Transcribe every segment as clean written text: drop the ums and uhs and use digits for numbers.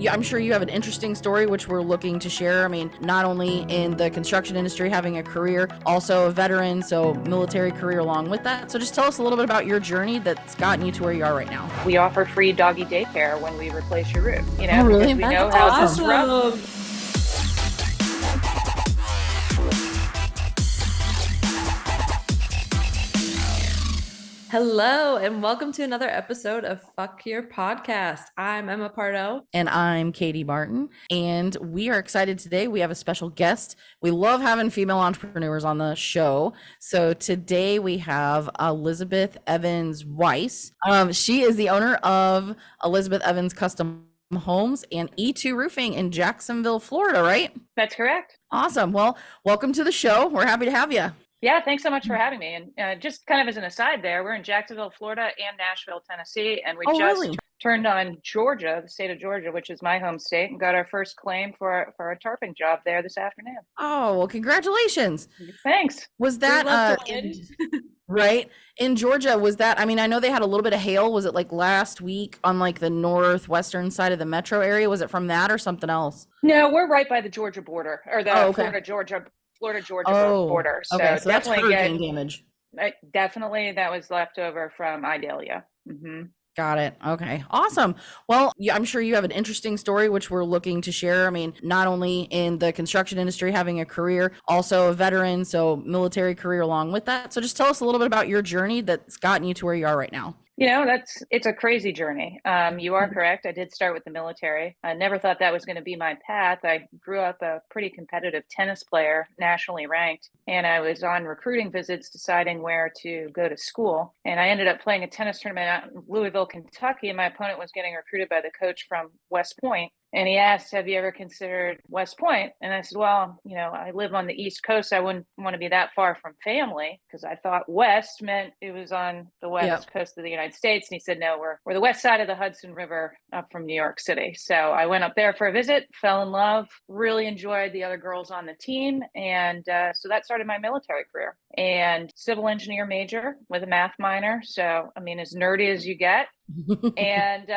I'm sure you have an interesting story, which we're looking to share. I mean, not only in the construction industry, having a career, also a veteran, so military career along with that. So just tell us a little bit about your journey that's gotten you to where you are right now. We offer free doggy daycare when we replace your roof, Oh, really? because we That's know how awesome. disruptive. Hello, and welcome to another episode of Fuck Your Podcast. I'm Emma Pardo. And I'm Katy Barton. And we are excited today. We have a special guest. We love having female entrepreneurs on the show. So today we have Elizabeth Evans Weiss. She is the owner of Elizabeth Evans Custom Homes and E2 Roofing in Jacksonville, Florida, right? That's correct. Awesome. Well, welcome to the show. We're happy to have you. Yeah, thanks so much for having me. And just kind of as an aside there, we're in Jacksonville, Florida and Nashville, Tennessee. And we just turned on Georgia, the state of Georgia, which is my home state, and got our first claim for a tarping job there this afternoon. Oh, well, congratulations. Thanks. Was that right in Georgia? Was that, I mean, I know they had a little bit of hail. Was it like last week on like the northwestern side of the metro area? Was it from that or something else? No, we're right by the Georgia border, or the Florida-Georgia border. So that's hurricane damage. Definitely, that was left over from Idalia. Mm-hmm. Got it. Okay. Awesome. Well, I'm sure you have an interesting story, which we're looking to share. I mean, not only in the construction industry, having a career, also a veteran, so military career along with that. So just tell us a little bit about your journey that's gotten you to where you are right now. It's a crazy journey. You are correct. I did start with the military. I never thought that was going to be my path. I grew up a pretty competitive tennis player, nationally ranked, and I was on recruiting visits deciding where to go to school. And I ended up playing a tennis tournament out in Louisville, Kentucky, and my opponent was getting recruited by the coach from West Point. And he asked, have you ever considered West Point? And I said, well, I live on the East Coast. I wouldn't want to be that far from family, because I thought West meant it was on the West Coast of the United States. And he said, no, we're the west side of the Hudson River up from New York City. So I went up there for a visit, fell in love, really enjoyed the other girls on the team. And so that started my military career. And civil engineer major with a math minor. So, I mean, as nerdy as you get. And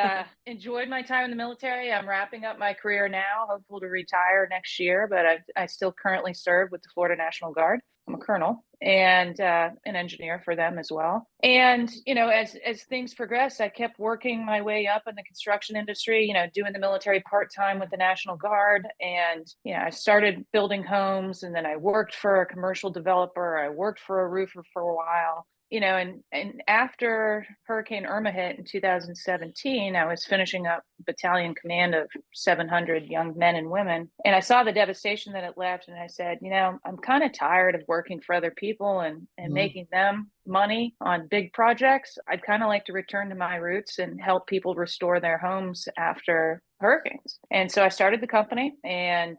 enjoyed my time in the military. I'm wrapping up my career now, hopeful to retire next year, but I still currently serve with the Florida National Guard. I'm a colonel and an engineer for them as well. And, as things progressed, I kept working my way up in the construction industry, doing the military part-time with the National Guard. And, I started building homes, and then I worked for a commercial developer. I worked for a roofer for a while. And after Hurricane Irma hit in 2017, I was finishing up battalion command of 700 young men and women. And I saw the devastation that it left. And I said, I'm kind of tired of working for other people and making them money on big projects. I'd kind of like to return to my roots and help people restore their homes after hurricanes. And so I started the company, and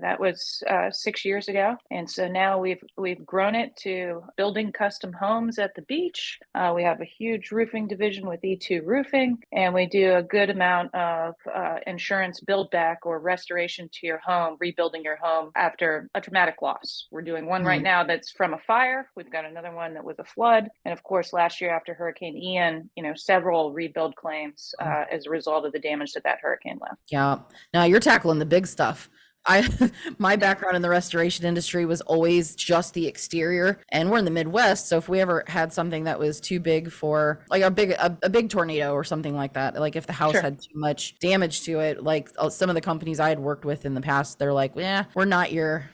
that was 6 years ago. And so now we've grown it to building custom homes at the beach. We have a huge roofing division with E2 Roofing, and we do a good amount of insurance build back or restoration to your home, rebuilding your home after a traumatic loss. We're doing one right now that's from a fire. We've got another one that was a flood. And of course, last year after Hurricane Ian, several rebuild claims as a result of the damage that hurricane left. Yeah. Now you're tackling the big stuff. My background in the restoration industry was always just the exterior, and we're in the Midwest. So if we ever had something that was too big for like a big tornado or something like that, like if the house had too much damage to it, like some of the companies I had worked with in the past, they're like, yeah, we're not your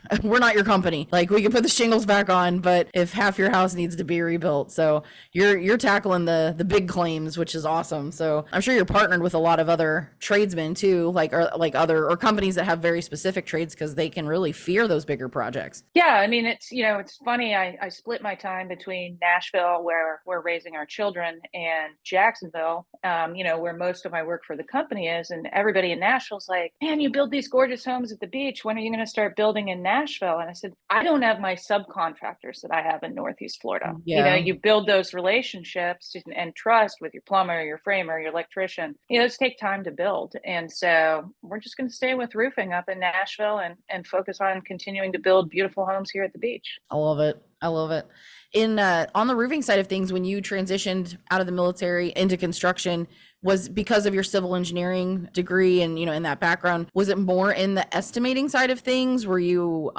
company. Like we can put the shingles back on, but if half your house needs to be rebuilt. So you're tackling the big claims, which is awesome. So I'm sure you're partnered with a lot of other tradesmen too, like other companies that have very specific trades, because they can really fear those bigger projects. Yeah, I mean, it's funny. I split my time between Nashville, where we're raising our children, and Jacksonville, where most of my work for the company is. And everybody in Nashville's like, man, you build these gorgeous homes at the beach. When are you going to start building in Nashville? And I said, I don't have my subcontractors that I have in Northeast Florida. Yeah. You build those relationships and trust with your plumber, your framer, your electrician. Those take time to build. And so we're just going to stay with roofing up in Nashville and focus on continuing to build beautiful homes here at the beach. I love it. In on the roofing side of things, when you transitioned out of the military into construction, was because of your civil engineering degree and, in that background, was it more in the estimating side of things? Were you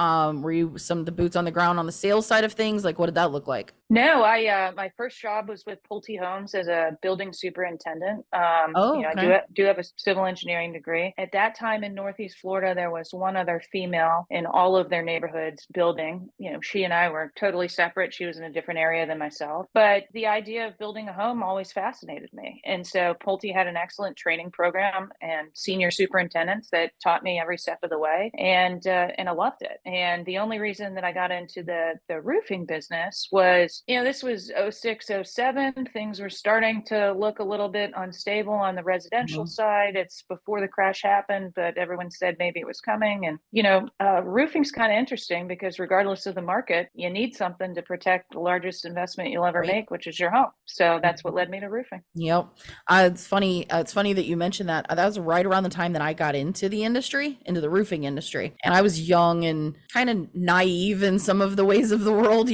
some of the boots on the ground on the sales side of things? Like, what did that look like? No, I my first job was with Pulte Homes as a building superintendent. Oh, I okay. do have a civil engineering degree. At that time in Northeast Florida, there was one other female in all of their neighborhoods building. She and I were totally separate. She was in a different area than myself. But the idea of building a home always fascinated me. And so Pulte had an excellent training program and senior superintendents that taught me every step of the way. And I loved it. And the only reason that I got into the roofing business was, this was 06, 07. Things were starting to look a little bit unstable on the residential side. It's before the crash happened, but everyone said maybe it was coming. And, roofing's kind of interesting because regardless of the market, you need something to protect the largest investment you'll ever make, which is your home. So that's what led me to roofing. Yep. It's funny. It's funny that you mentioned that. That was right around the time that I got into the roofing industry. And I was young and kind of naive in some of the ways of the world,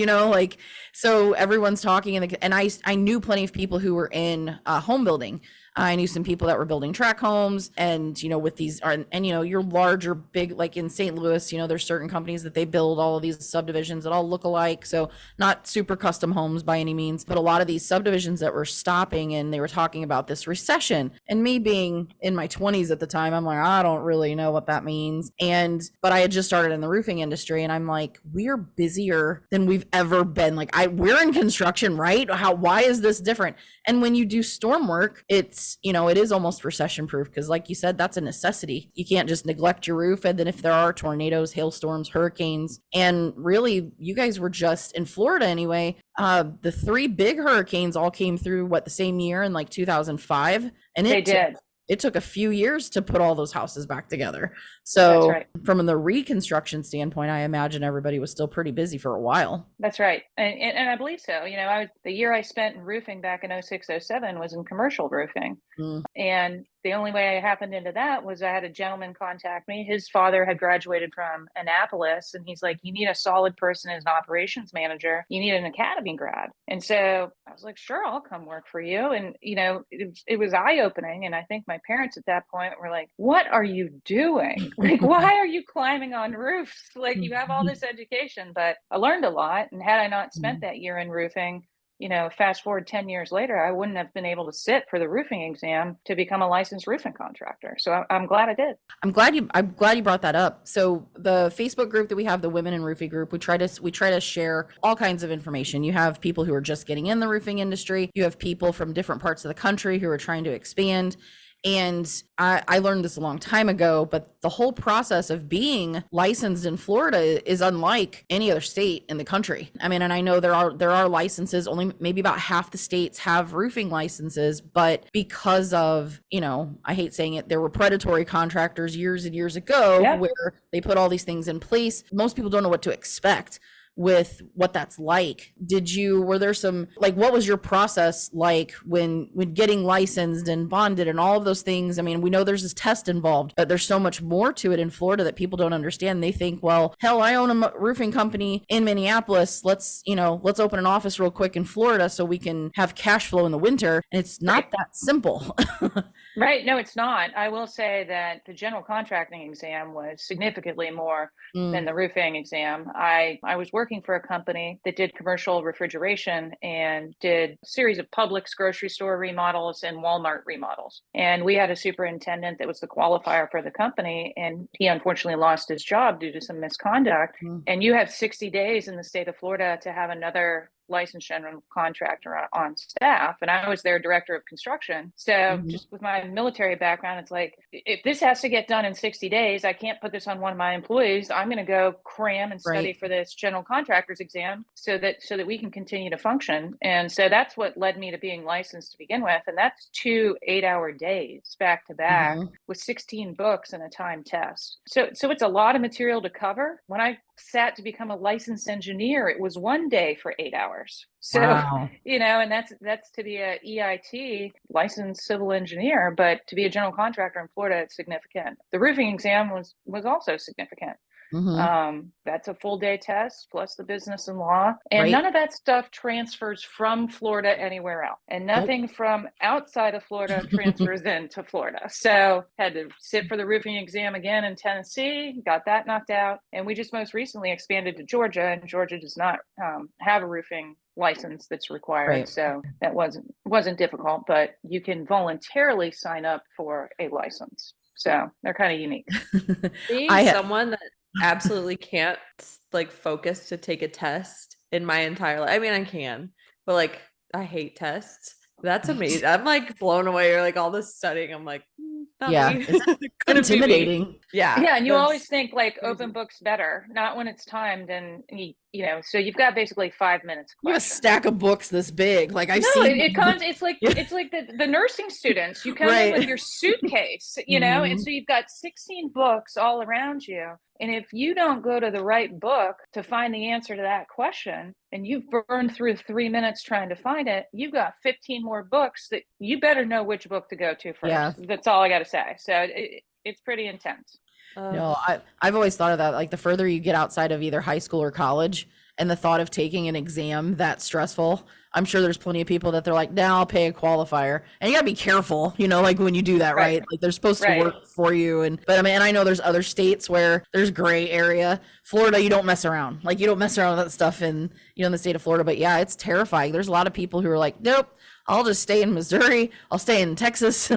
so everyone's talking and I knew plenty of people who were in home building. I knew some people that were building tract homes and, with these your larger, big, like in St. Louis, there's certain companies that they build all of these subdivisions that all look alike. So not super custom homes by any means, but a lot of these subdivisions that were stopping, and they were talking about this recession. And me being in my 20s at the time, I'm like, I don't really know what that means. But I had just started in the roofing industry, and I'm like, we're busier than we've ever been. Like we're in construction, right? Why is this different? And when you do storm work, it is almost recession proof because, like you said, that's a necessity. You can't just neglect your roof. And then if there are tornadoes, hailstorms, hurricanes, and really you guys were just in Florida anyway, the 3 big hurricanes all came through the same year in like 2005. And it took a few years to put all those houses back together. So right. From the reconstruction standpoint, I imagine everybody was still pretty busy for a while. That's right. And I believe so. The year I spent in roofing back in 06, 07 was in commercial roofing. And the only way I happened into that was I had a gentleman contact me. His father had graduated from Annapolis, and he's like, you need a solid person as an operations manager. You need an academy grad. And so I was like, sure, I'll come work for you. And, it was eye-opening. And I think my parents at that point were like, what are you doing? Like, why are you climbing on roofs? Like, you have all this education. But I learned a lot. And had I not spent that year in roofing, fast forward 10 years later, I wouldn't have been able to sit for the roofing exam to become a licensed roofing contractor. So I'm glad I did. I'm glad you brought that up. So the Facebook group that we have, the Women in Roofing group, we try to share all kinds of information. You have people who are just getting in the roofing industry. You have people from different parts of the country who are trying to expand. And I learned this a long time ago, but the whole process of being licensed in Florida is unlike any other state in the country. I mean, and I know there are licenses, only maybe about half the states have roofing licenses, but because of, I hate saying it, there were predatory contractors years and years ago where they put all these things in place. Most people don't know what to expect with what that's like. Were there some, what was your process like when getting licensed and bonded and all of those things? I mean, we know there's this test involved, but there's so much more to it in Florida that people don't understand. They think, well, hell, I own a roofing company in Minneapolis. Let's open an office real quick in Florida so we can have cash flow in the winter. And it's not that simple. Right. No, it's not. I will say that the general contracting exam was significantly more than the roofing exam. I was working for a company that did commercial refrigeration and did a series of Publix grocery store remodels and Walmart remodels. And we had a superintendent that was the qualifier for the company, and he unfortunately lost his job due to some misconduct. And you have 60 days in the state of Florida to have another licensed general contractor on staff, and I was their director of construction. So just with my military background, it's like, if this has to get done in 60 days, I can't put this on one of my employees. I'm going to go cram and study for this general contractor's exam so that we can continue to function. And so that's what led me to being licensed to begin with. And that's 2 8-hour days back to back with 16 books and a timed test. So it's a lot of material to cover. When I sat to become a licensed engineer, it was 1 day for 8 hours. So, wow. And that's to be a EIT licensed civil engineer, but to be a general contractor in Florida, it's significant. The roofing exam was also significant. That's a full day test plus the business and law. And Right. none of that stuff transfers from Florida anywhere else. And nothing from outside of Florida transfers into Florida. So had to sit for the roofing exam again in Tennessee, got that knocked out. And we just most recently expanded to Georgia, and Georgia does not have a roofing license that's required. Right. So that wasn't difficult, but you can voluntarily sign up for a license. So they're kind of unique. Being someone that absolutely can't like focus to take a test in my entire life. I mean, I can, but like I hate tests. That's amazing. I'm like blown away. Or like all this studying, I'm like, yeah, it's intimidating. Yeah, and you always think like open books better, not when it's timed, and you know, so you've got basically 5 minutes. You have a stack of books this big. Like I've seen it's like the nursing students. You come in with your suitcase, you know, and so you've got 16 books all around you. And if you don't go to the right book to find the answer to that question, and you've burned through 3 minutes trying to find it, you've got 15 more books that you better know which book to go to first. Yeah. That's all I got to say. So it's pretty intense. No, I've always thought of that. Like the further you get outside of either high school or college, and the thought of taking an exam that's stressful, I'm sure there's plenty of people that they're like, now I'll pay a qualifier. And you gotta be careful, you know, like when you do that, right? Like they're supposed to work for you. But I mean, and I know there's other states where there's gray area. Florida, you don't mess around. Like you don't mess around with that stuff in the state of Florida. But yeah, it's terrifying. There's a lot of people who are like, nope, I'll just stay in Missouri. I'll stay in Texas.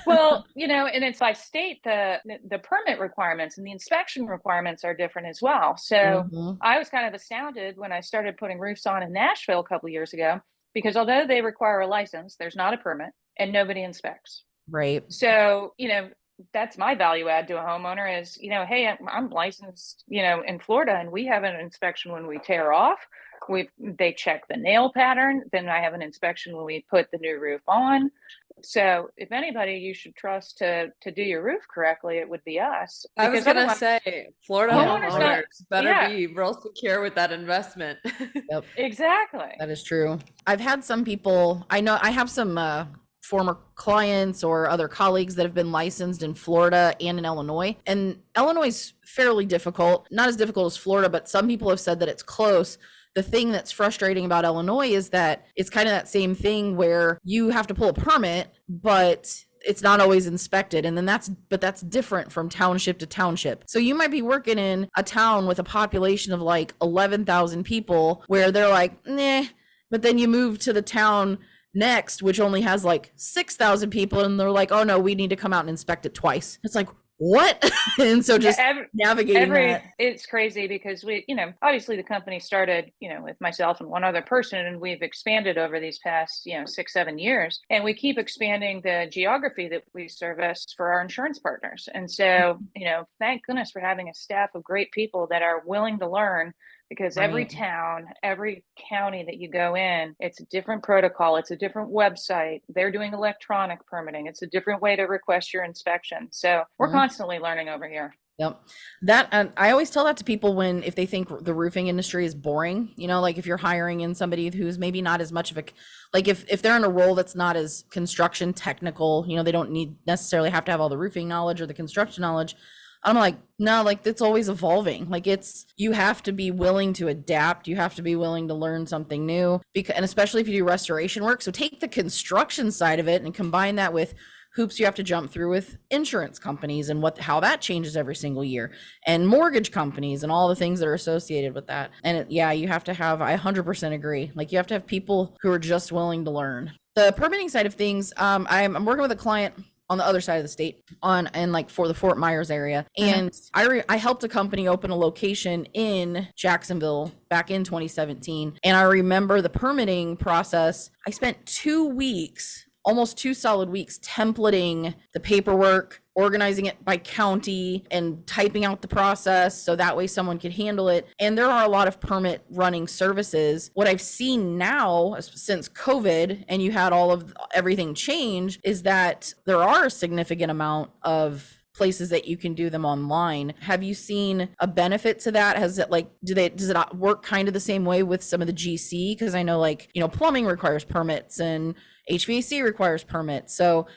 Well, you know, and it's by state, the permit requirements and the inspection requirements are different as well. So I was kind of astounded when I started putting roofs on in Nashville a couple of years ago, because although they require a license, there's not a permit and nobody inspects. Right. So, you know, that's my value add to a homeowner is, you know, hey, I'm licensed, you know, in Florida, and we have an inspection when we tear off. They check the nail pattern. Then I have an inspection when we put the new roof on. So if anybody you should trust to do your roof correctly, it would be us. I was going to say, Florida homeowners better be real secure with that investment. Yep. Exactly. That is true. I've had some people, I know I have some former clients or other colleagues that have been licensed in Florida and in Illinois. And Illinois is fairly difficult, not as difficult as Florida, but some people have said that it's close. The thing that's frustrating about Illinois is that it's kind of that same thing where you have to pull a permit, but it's not always inspected. And then that's different from township to township. So you might be working in a town with a population of like 11,000 people where they're like, nah, but then you move to the town next, which only has like 6,000 people. And they're like, oh no, we need to come out and inspect it twice. It's like, what? And so just navigating that. It's crazy because we, you know, obviously the company started, you know, with myself and one other person, and we've expanded over these past, you know, 6-7 years, and we keep expanding the geography that we service for our insurance partners. And so, you know, thank goodness for having a staff of great people that are willing to learn, because every town, every county that you go in, it's a different protocol. It's a different website. They're doing electronic permitting. It's a different way to request your inspection. So we're constantly learning over here. Yep. That, and I always tell that to people if they think the roofing industry is boring, you know, like if you're hiring in somebody who's maybe not as much of like if they're in a role that's not as construction technical, you know, they don't necessarily have to have all the roofing knowledge or the construction knowledge. I'm like, no, like it's always evolving. Like you have to be willing to adapt. You have to be willing to learn something new, and especially if you do restoration work. So take the construction side of it and combine that with hoops you have to jump through with insurance companies and how that changes every single year, and mortgage companies and all the things that are associated with that. And you have to have, I 100% agree. Like you have to have people who are just willing to learn. The permitting side of things, I'm working with a client on the other side of the state for the Fort Myers area. And I helped a company open a location in Jacksonville back in 2017. And I remember the permitting process. I spent 2 weeks, almost 2 solid weeks, templating the paperwork, organizing it by county, and typing out the process so that way someone could handle it. And there are a lot of permit running services. What I've seen now since COVID and you had everything change is that there are a significant amount of places that you can do them online. Have you seen a benefit to that? Has it does it work kind of the same way with some of the GC? Because I know plumbing requires permits and HVAC requires permits. So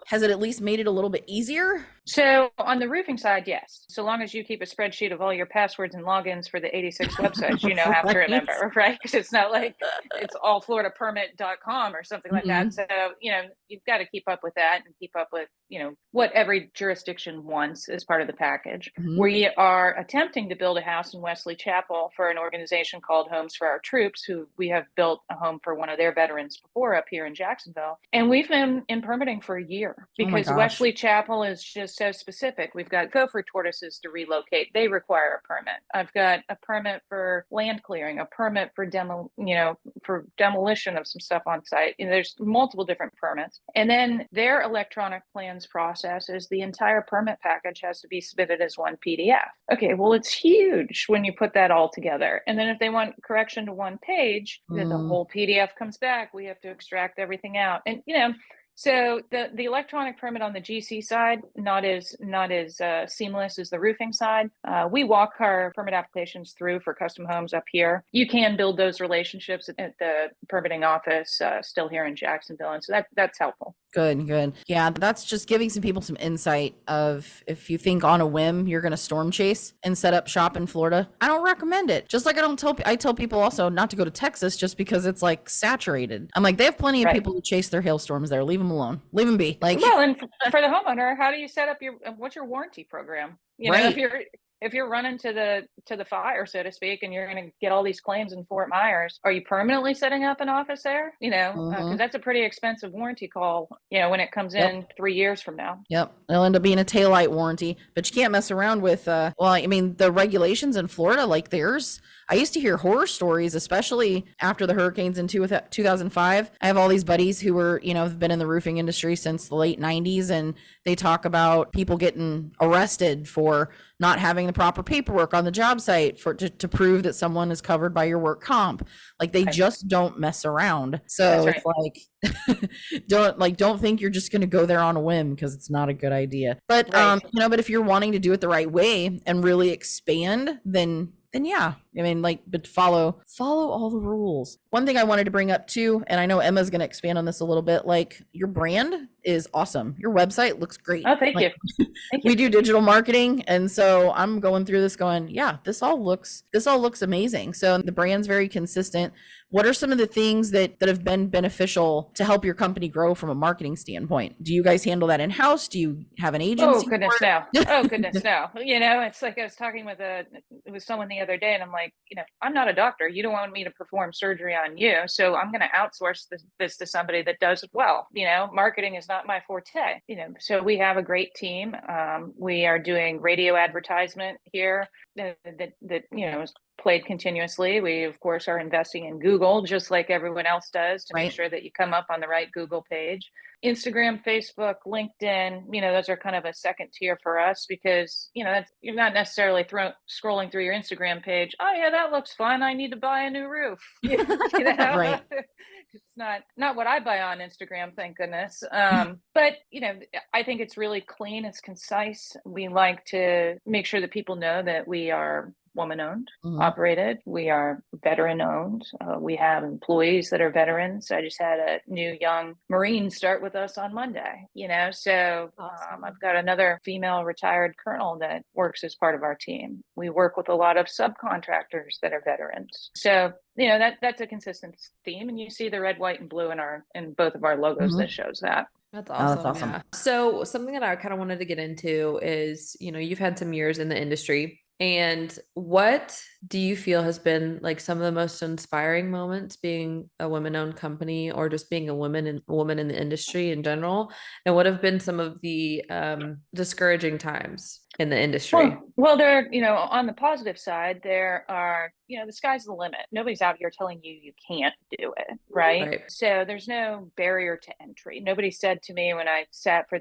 has it at least made it a little bit easier? So on the roofing side, yes. So long as you keep a spreadsheet of all your passwords and logins for the 86 websites, you have to remember, right? Because it's not like it's all floridapermit.com or something like that. So, you've got to keep up with that and keep up with, what every jurisdiction wants as part of the package. We are attempting to build a house in Wesley Chapel for an organization called Homes for Our Troops, who we have built a home for one of their veterans before up here in Jacksonville. And we've been in permitting for a year because Wesley Chapel is just so specific. We've got gopher tortoises to relocate. They require a permit. I've got a permit for land clearing, a permit for for demolition of some stuff on site. There's multiple different permits. And then their electronic plans process is the entire permit package has to be submitted as one PDF. Okay, well, it's huge when you put that all together. And then if they want correction to one page, then the whole PDF comes back. We have to extract everything out. And, so the electronic permit on the GC side, not as seamless as the roofing side. We walk our permit applications through for custom homes up here. You can build those relationships at the permitting office still here in Jacksonville. And so that's helpful. Good. Yeah, that's just giving some people some insight of if you think on a whim you're going to storm chase and set up shop in Florida, I don't recommend it. Just like I tell people also not to go to Texas just because it's like saturated. I'm like, they have plenty of people who chase their hailstorms there. Leave them alone. Leave them be. Like, well, and for the homeowner, how do you set up what's your warranty program? If you're running to the fire, so to speak, and you're going to get all these claims in Fort Myers, are you permanently setting up an office there? Because that's a pretty expensive warranty call, when it comes in 3 years from now. Yep. It'll end up being a taillight warranty, but you can't mess around with, the regulations in Florida, like theirs. I used to hear horror stories, especially after the hurricanes in 2005. I have all these buddies who were, have been in the roofing industry since the late 90s, and they talk about people getting arrested for not having the proper paperwork on the job site to prove that someone is covered by your work comp. Like they just don't mess around. So it's like, don't think you're just going to go there on a whim, because it's not a good idea. But, but if you're wanting to do it the right way and really expand, then yeah, but follow all the rules. One thing I wanted to bring up too, and I know Emma's going to expand on this a little bit, like your brand is awesome. Your website looks great. Oh, thank you. We do digital marketing. And so I'm going through this going, yeah, this all looks amazing. So the brand's very consistent. What are some of the things that have been beneficial to help your company grow from a marketing standpoint? Do you guys handle that in-house? Do you have an agency? Oh, goodness, no. It's like I was talking with someone the other day, and I'm like, I'm not a doctor. You don't want me to perform surgery on you. So I'm going to outsource this to somebody that does it well. Marketing is not my forte. So we have a great team. We are doing radio advertisement here that is played continuously. We, of course, are investing in Google, just like everyone else does, to make sure that you come up on the right Google page. Instagram, Facebook, LinkedIn, those are kind of a second tier for us, because, you're not necessarily scrolling through your Instagram page. Oh yeah, that looks fun. I need to buy a new roof. Right. It's not what I buy on Instagram, thank goodness. But, I think it's really clean. It's concise. We like to make sure that people know that we are woman-owned, operated. We are veteran-owned. We have employees that are veterans. I just had a new young Marine start with us on Monday, so awesome. I've got another female retired colonel that works as part of our team. We work with a lot of subcontractors that are veterans. So, that's a consistent theme, and you see the red, white, and blue in both of our logos that shows that. That's awesome. Oh, that's awesome. Yeah. So something that I kind of wanted to get into is, you've had some years in the industry. And what do you feel has been like some of the most inspiring moments being a women-owned company, or just being a woman in the industry in general? And what have been some of the discouraging times in the industry? Well, there, on the positive side, there are, the sky's the limit. Nobody's out here telling you can't do it, right? So there's no barrier to entry. Nobody said to me when I sat for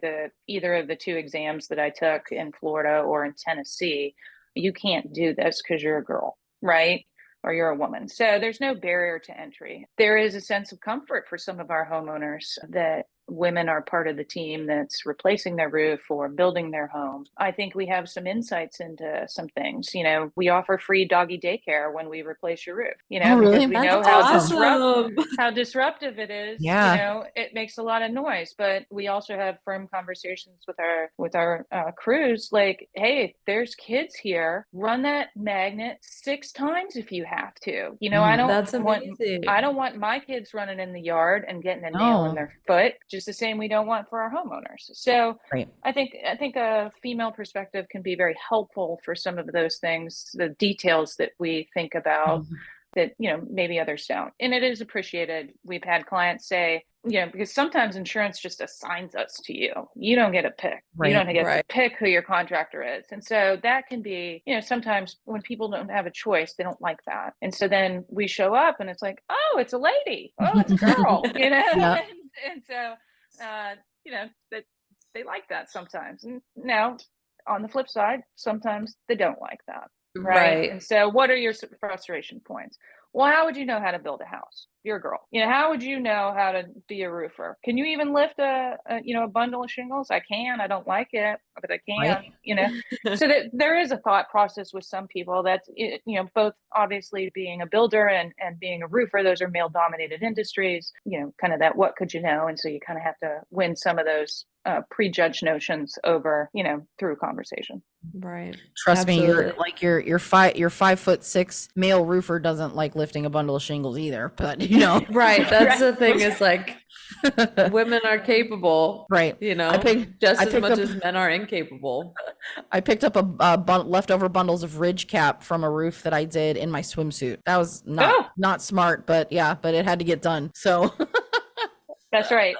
either of the two exams that I took in Florida or in Tennessee, you can't do this because you're a girl, right? Or you're a woman. So there's no barrier to entry. There is a sense of comfort for some of our homeowners that women are part of the team that's replacing their roof or building their home, I think we have some insights into some things. You know, we offer free doggy daycare when we replace your roof, you know, Oh, really? because we That's know awesome. how disruptive it is. Yeah. You know, it makes a lot of noise, but we also have firm conversations with our crews, like, hey, if there's kids here, run that magnet 6 times if you have to. You know, That's amazing. I don't want my kids running in the yard and getting a nail in No. their foot, just the same we don't want for our homeowners. So Right. I think a female perspective can be very helpful for some of those things, the details that we think about that, you know, maybe others don't. And it is appreciated. We've had clients say, you know, because sometimes insurance just assigns us to you. You don't get a pick. Right. You don't get to pick who your contractor is. And so that can be, you know, sometimes when people don't have a choice, they don't like that. And so then we show up and it's like, oh, it's a lady. Oh, it's a girl, you know? Yeah. And so, you know, that they like that sometimes. And now on the flip side, sometimes they don't like that. Right. And so what are your frustration points? Well, how would you know how to build a house? You're a girl. You know, how would you know how to be a roofer? Can you even lift a bundle of shingles? I can. I don't like it, but I can. Right. You know, so that there is a thought process with some people that's, you know, both obviously being a builder and being a roofer. Those are male dominated industries. You know, kind of that what could you know? And so you kind of have to win some of those prejudged notions over, you know, through conversation. Right. Trust Absolutely. me, you're like your 5'6" male roofer doesn't like lifting a bundle of shingles either, but you know. Right. That's the thing, is like women are capable, right. you know, just as much as men are incapable. I picked up leftover bundles of ridge cap from a roof that I did in my swimsuit. That was not smart, but it had to get done. So that's right.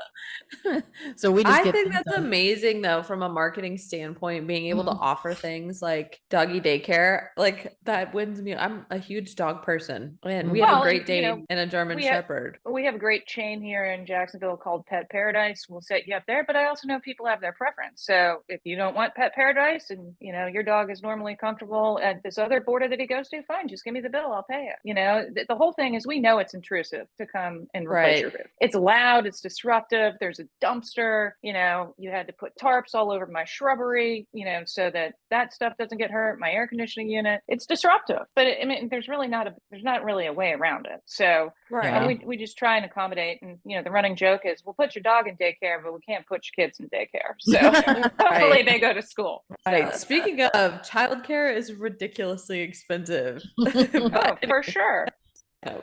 So we just I think that's amazing though, from a marketing standpoint, being able to offer things like doggy daycare, like that wins me. I'm a huge dog person, and we have a Great Dane and a German Shepherd. We have a great chain here in Jacksonville called Pet Paradise. We'll set you up there, but I also know people have their preference. So if you don't want Pet Paradise and, you know, your dog is normally comfortable at this other border that he goes to, fine, just give me the bill, I'll pay it. You know, the whole thing is, we know it's intrusive to come and replace your roof. It's loud, it's disruptive, there's a dumpster, you know, you had to put tarps all over my shrubbery, you know, so that stuff doesn't get hurt, my air conditioning unit. It's disruptive, but I mean, there's not really a way around it. So we just try and accommodate. And, you know, the running joke is, we'll put your dog in daycare, but we can't put your kids in daycare. So hopefully they go to school. Right. So. Speaking of, childcare is ridiculously expensive. Oh, for sure.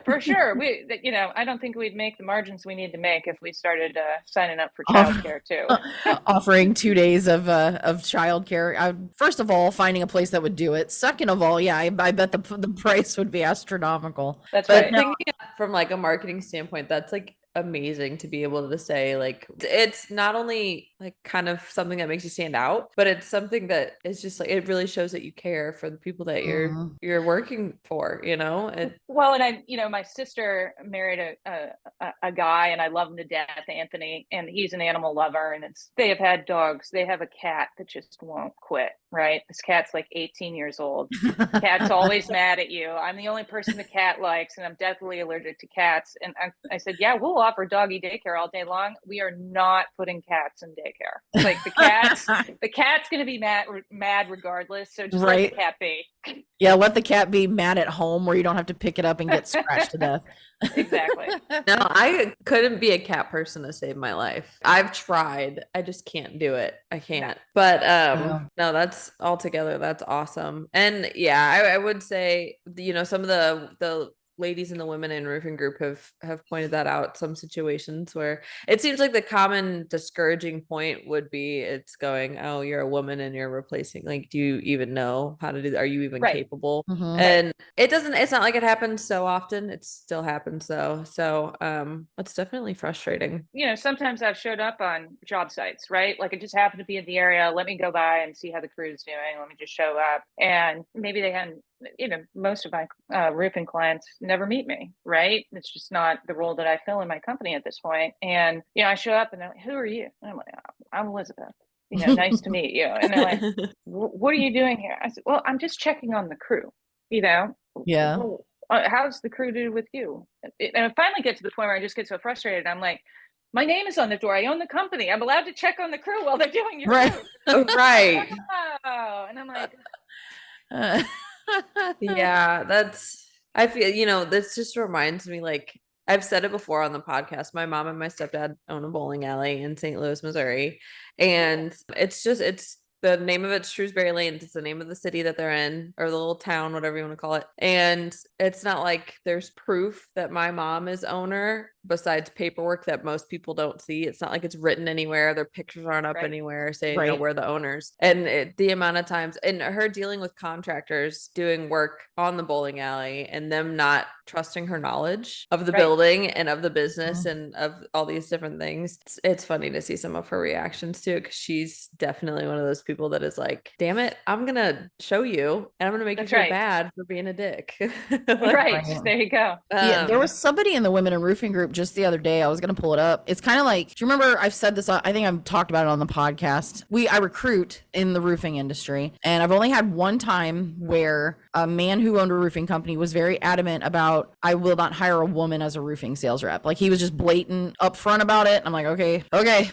For sure. You know, I don't think we'd make the margins we need to make if we started signing up for childcare too. Offering 2 days of childcare. First of all, finding a place that would do it. Second of all, I bet the price would be astronomical. That's right. Thinking from like a marketing standpoint, that's like amazing to be able to say, like, it's not only like kind of something that makes you stand out, but it's something that is just like, it really shows that you care for the people that you're working for, you know. Well, and I, you know, my sister married a guy, and I love him to death, Anthony, and he's an animal lover, and they have had dogs. They have a cat that just won't quit. Right, this cat's like 18 years old. Cat's always mad at you. I'm the only person the cat likes, and I'm deathly allergic to cats. And I said, yeah, we'll offer doggy daycare all day long. We are not putting cats in daycare. Like the cat's going to be mad regardless. So just let the cat be. Yeah, let the cat be mad at home where you don't have to pick it up and get scratched to death. Exactly. No, I couldn't be a cat person to save my life. I've tried. I just can't do it. I can't. But no, that's awesome. And yeah, I would say, you know, some of the ladies in the women in roofing group have pointed that out, some situations where it seems like the common discouraging point would be, it's going, oh, you're a woman and you're replacing, like, do you even know how to do that? Are you even capable? And it's not like it happens so often. It still happens though. So it's definitely frustrating. You know, sometimes I've showed up on job sites, right? Like, it just happened to be in the area. Let me go by and see how the crew's doing. Let me just show up. And maybe they hadn't, you know, most of my roofing clients never meet me, right? It's just not the role that I fill in my company at this point. And, you know, I show up and they're like, who are you? And I'm like, I'm Elizabeth. You know, nice to meet you. And they're like, what are you doing here? I said, well, I'm just checking on the crew, you know? Yeah. Well, how's the crew do with you? And I finally get to the point where I just get so frustrated. I'm like, my name is on the door. I own the company. I'm allowed to check on the crew while they're doing your Right. roof. Right. Oh, and I'm like, Yeah, I feel, this just reminds me, like, I've said it before on the podcast. My mom and my stepdad own a bowling alley in St. Louis, Missouri. And it's the name of it's Shrewsbury Lanes. It's the name of the city that they're in, or the little town, whatever you want to call it. And it's not like there's proof that my mom is owner besides paperwork that most people don't see. It's not like it's written anywhere. Their pictures aren't up anywhere saying, we're the owners. And the amount of times, and her dealing with contractors doing work on the bowling alley and them not trusting her knowledge of the building and of the business and of all these different things. It's funny to see some of her reactions to it, because she's definitely one of those people that is like, damn it, I'm gonna show you and I'm gonna make you feel bad for being a dick. There you go. Yeah, there was somebody in the Women in Roofing group just the other day. I was going to pull it up. It's kind of like, do you remember I've said this, I think I've talked about it on the podcast. I recruit in the roofing industry, and I've only had one time where a man who owned a roofing company was very adamant about, I will not hire a woman as a roofing sales rep. Like, he was just blatant upfront about it. I'm like, okay,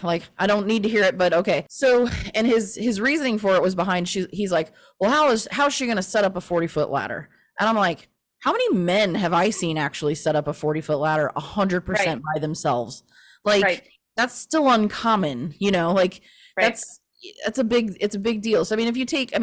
like, I don't need to hear it, but okay. So, and his reasoning for it was behind, he's like, well, how's she going to set up a 40-foot ladder? And I'm like, how many men have I seen actually set up a 40-foot ladder 100% by themselves? Like, that's still uncommon, like it's a big deal. So, I mean, if you take,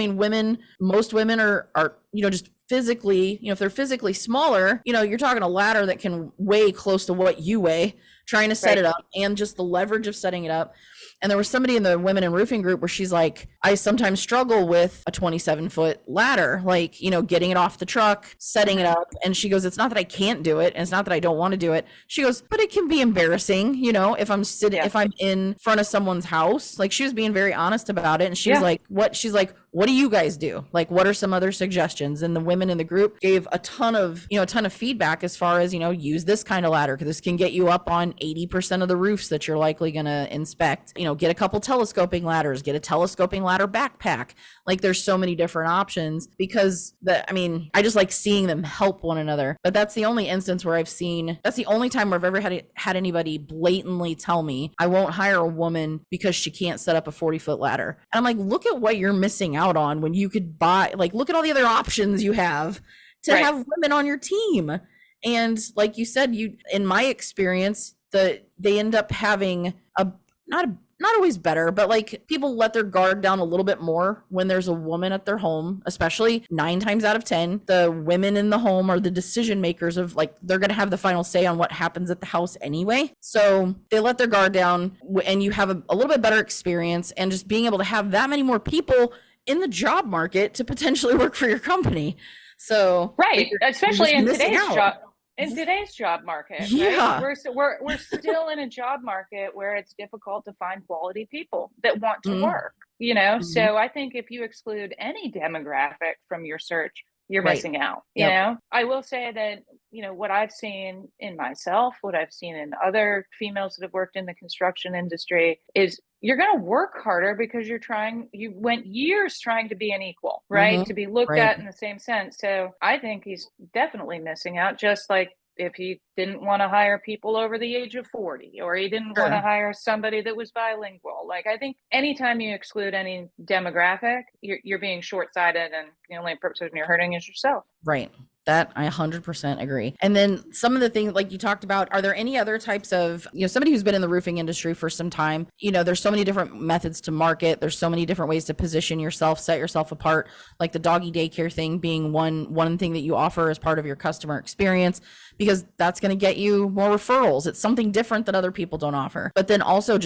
most women are, just physically, if they're physically smaller, you're talking a ladder that can weigh close to what you weigh, trying to set it up, and just the leverage of setting it up. And there was somebody in the Women in Roofing group where she's like, I sometimes struggle with a 27-foot ladder, like, getting it off the truck, setting it up. And she goes, it's not that I can't do it, and it's not that I don't want to do it. She goes, but it can be embarrassing, if I'm sitting, if I'm in front of someone's house. Like, she was being very honest about it. And she was like, what do you guys do? Like, what are some other suggestions? And the women in the group gave a ton of feedback as far as, use this kind of ladder, because this can get you up on 80% of the roofs that you're likely going to inspect. Get a couple telescoping ladders, get a telescoping ladder backpack. Like, there's so many different options, because I just like seeing them help one another. But that's the only instance where that's the only time where I've ever had anybody blatantly tell me, I won't hire a woman because she can't set up a 40-foot ladder. And I'm like, look at what you're missing out on when you could look at all the other options you have to have women on your team. And like you said, in my experience, they end up having not always better, but like, people let their guard down a little bit more when there's a woman at their home, especially 9 times out of 10, the women in the home are the decision makers of, like, they're going to have the final say on what happens at the house anyway. So they let their guard down, and you have a little bit better experience, and just being able to have that many more people in the job market to potentially work for your company. So especially in today's job market. Yeah, we're still in a job market where it's difficult to find quality people that want to work. So I think if you exclude any demographic from your search, you're missing out. You know, I will say that, what I've seen in myself, what I've seen in other females that have worked in the construction industry, is you're going to work harder because you went years trying to be an equal, to be looked at in the same sense. So I think he's definitely missing out, just like if he didn't want to hire people over the age of 40, or he didn't want to hire somebody that was bilingual. Like, I think anytime you exclude any demographic, you're being short-sighted, and the only person you're hurting is yourself. Right. That I 100% agree. And then some of the things like you talked about, are there any other types of, somebody who's been in the roofing industry for some time, there's so many different methods to market. There's so many different ways to position yourself, set yourself apart, like the doggy daycare thing being one thing that you offer as part of your customer experience, because that's going to get you more referrals. It's something different that other people don't offer. But then also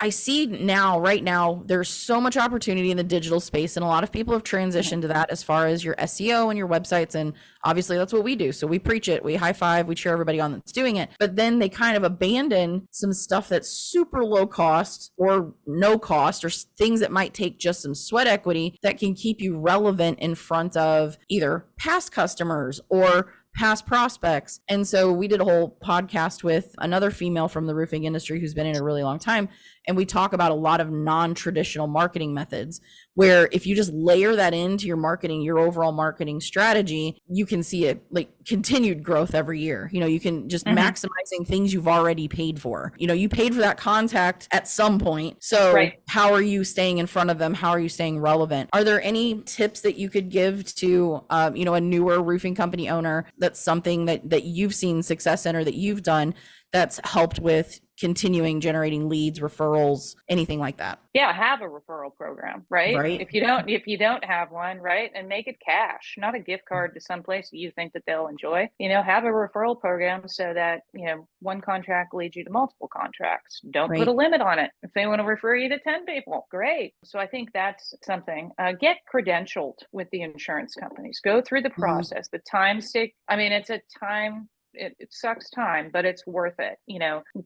I see right now, there's so much opportunity in the digital space, and a lot of people have transitioned to that as far as your SEO and your websites. And obviously that's what we do. So we preach it, we high five, we cheer everybody on that's doing it. But then they kind of abandon some stuff that's super low cost or no cost, or things that might take just some sweat equity that can keep you relevant in front of either past customers or past prospects. And so we did a whole podcast with another female from the roofing industry who's been in a really long time. And we talk about a lot of non-traditional marketing methods where if you just layer that into your marketing, your overall marketing strategy, you can see it like continued growth every year. You can just maximizing things you've already paid for. You paid for that contact at some point. So how are you staying in front of them? How are you staying relevant? Are there any tips that you could give to, a newer roofing company owner? That's something that you've seen success in, or that you've done that's helped with continuing generating leads, referrals, anything like that? Yeah, have a referral program, right? If you don't have one, right, and make it cash, not a gift card to someplace that you think that they'll enjoy. Have a referral program so that one contract leads you to multiple contracts. Don't put a limit on it. If they want to refer you to 10 people, great. So I think that's something. Get credentialed with the insurance companies. Go through the process. The time stake. I mean, it's a time. It sucks time, but it's worth it.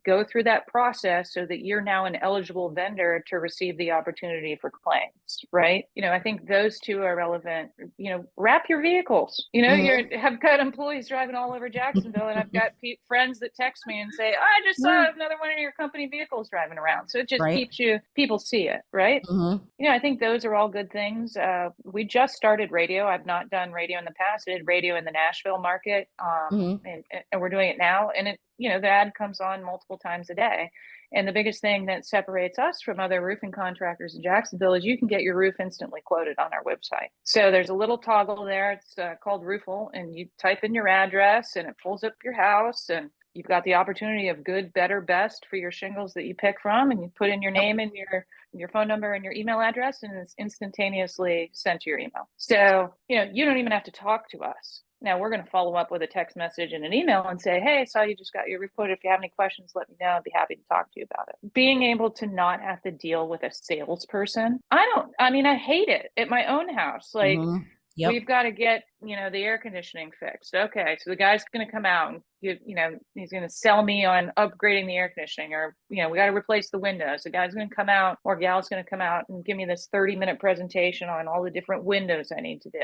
Go through that process so that you're now an eligible vendor to receive the opportunity for claims, right? I think those two are relevant. Wrap your vehicles. I've got employees driving all over Jacksonville, and I've got friends that text me and say, I just saw another one of your company vehicles driving around. So it just keeps people see it, right? I think those are all good things. We just started radio. I've not done radio in the past. I did radio in the Nashville market, and we're doing it now. And the ad comes on multiple times a day. And the biggest thing that separates us from other roofing contractors in Jacksonville is you can get your roof instantly quoted on our website. So there's a little toggle there. It's called Roofle, and you type in your address and it pulls up your house, and you've got the opportunity of good, better, best for your shingles that you pick from, and you put in your name and your phone number and your email address, and it's instantaneously sent to your email. So, you don't even have to talk to us. Now we're going to follow up with a text message and an email and say, hey, I saw you just got your roof quoted. If you have any questions, let me know. I'd be happy to talk to you about it. Being able to not have to deal with a salesperson. I hate it at my own house. Like, we've got to get, the air conditioning fixed. Okay. So the guy's going to come out and he's going to sell me on upgrading the air conditioning, or, we got to replace the windows. The guy's going to come out, or gal's going to come out and give me this 30-minute presentation on all the different windows I need to do.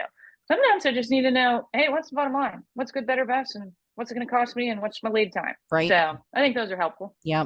Sometimes I just need to know, hey, what's the bottom line? What's good, better, best? And what's it going to cost me? And what's my lead time? Right. So I think those are helpful. Yeah.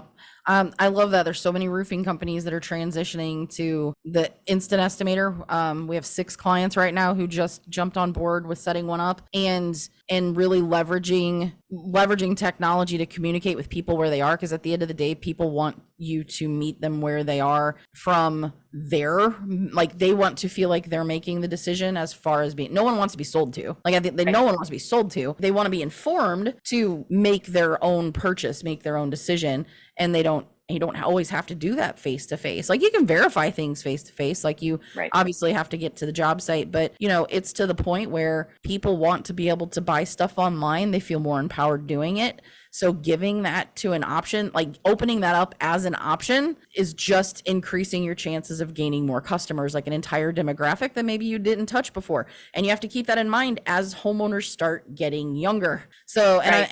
I love that. There's so many roofing companies that are transitioning to the instant estimator. We have 6 clients right now who just jumped on board with setting one up, and really leveraging technology to communicate with people where they are. Because at the end of the day, people want you to meet them where they are from there. Like, they want to feel like they're making the decision, as far as no one wants to be sold to. Like, no one wants to be sold to. They want to be informed to make their own purchase, make their own decision. And you don't always have to do that face to face. Like, you can verify things face to face. Like, you obviously have to get to the job site, but it's to the point where people want to be able to buy stuff online. They feel more empowered doing it. So giving that to an option, like opening that up as an option, is just increasing your chances of gaining more customers, like an entire demographic that maybe you didn't touch before. And you have to keep that in mind as homeowners start getting younger. So, and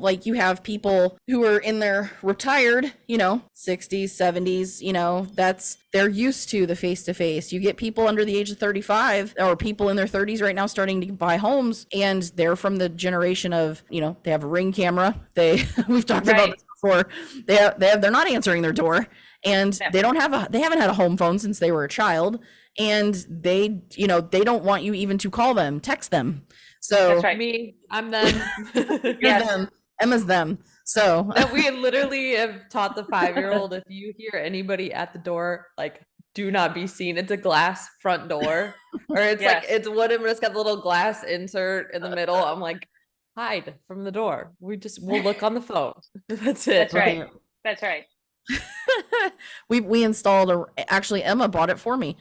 like, you have people who are in their retired, 60s, 70s, they're used to the face-to-face. You get people under the age of 35, or people in their 30s right now starting to buy homes, and they're from the generation of, they have a Ring camera. We've talked about this before. They're not answering their door, and they haven't had a home phone since they were a child, and they don't want you even to call them, text them. So that's right. Me, I'm them. You're them. Emma's them. So we literally have taught the 5-year-old, if you hear anybody at the door, like, do not be seen. It's a glass front door, or it's like, it's wooden, but it's got the little glass insert in the middle. I'm like, hide from the door. We'll look on the phone. That's it. That's right. That's right. we installed actually Emma bought it for me.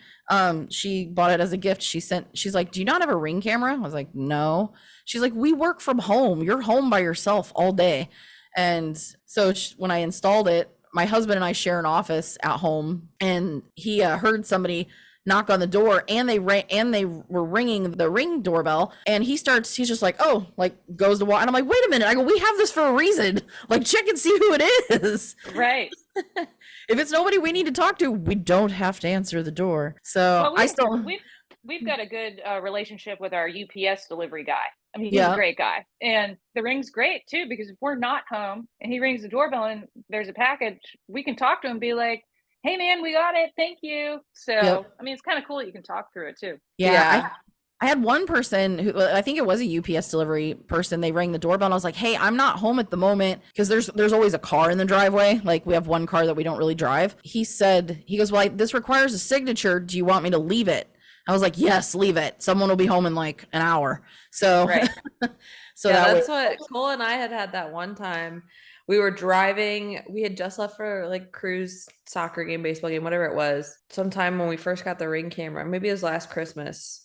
She bought it as a gift. She's like, do you not have a Ring camera? I was like, no. She's like, we work from home. You're home by yourself all day. And so when I installed it, my husband and I share an office at home, and he heard somebody knock on the door, and they were ringing the Ring doorbell, and he's just like, oh, like, goes to walk, and I'm like, wait a minute, I go, we have this for a reason, like, check and see who it is. Right. If it's nobody we need to talk to, we don't have to answer the door. So we've got a good relationship with our UPS delivery guy. I mean, he's a great guy, and the Ring's great too, because if we're not home and he rings the doorbell and there's a package, we can talk to him and be like, hey man, we got it, thank you. So Yep. I mean, it's kind of cool that you can talk through it too. Yeah. I had one person who, I think it was a UPS delivery person. They rang the doorbell and I was like, "Hey, I'm not home at the moment," because there's always a car in the driveway. Like we have one car that we don't really drive. He goes, "Well, this requires a signature. Do you want me to leave it?" I was like, "Yes, leave it. Someone will be home in like an hour." So, Right. so yeah, that that's way, what Cole and I had that one time. We were driving, we had just left for like cruise soccer game, baseball game, whatever it was. Sometime when we first got the Ring camera, maybe it was last Christmas.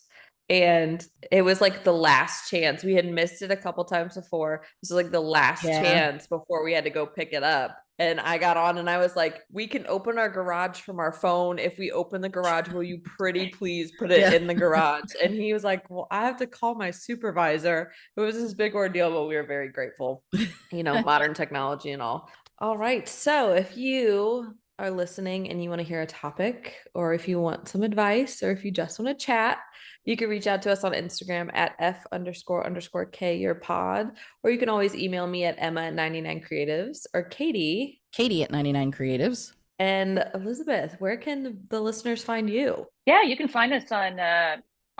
And it was like the last chance. We had missed it a couple times before. This was like the last chance before we had to go pick it up. And I got on and I was like, "We can open our garage from our phone. If we open the garage, will you pretty please put it in the garage?" And he was like, "Well, I have to call my supervisor." It was this big ordeal, but we were very grateful. Modern technology and all. All right. So if you are listening and you want to hear a topic, or if you want some advice, or if you just want to chat, you can reach out to us on Instagram at F__K your pod, or you can always email me at Emma@99creatives, or Katy Katy at 99 Creatives. And Elizabeth, where can the listeners find you? Yeah, you can find us on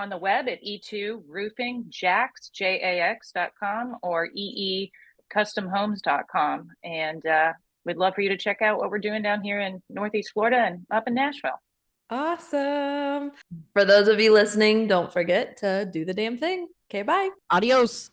the web at e2roofingjax.com or eecustomhomes.com. And we'd love for you to check out what we're doing down here in Northeast Florida and up in Nashville. Awesome. For those of you listening, don't forget to do the damn thing. Okay, bye. Adios.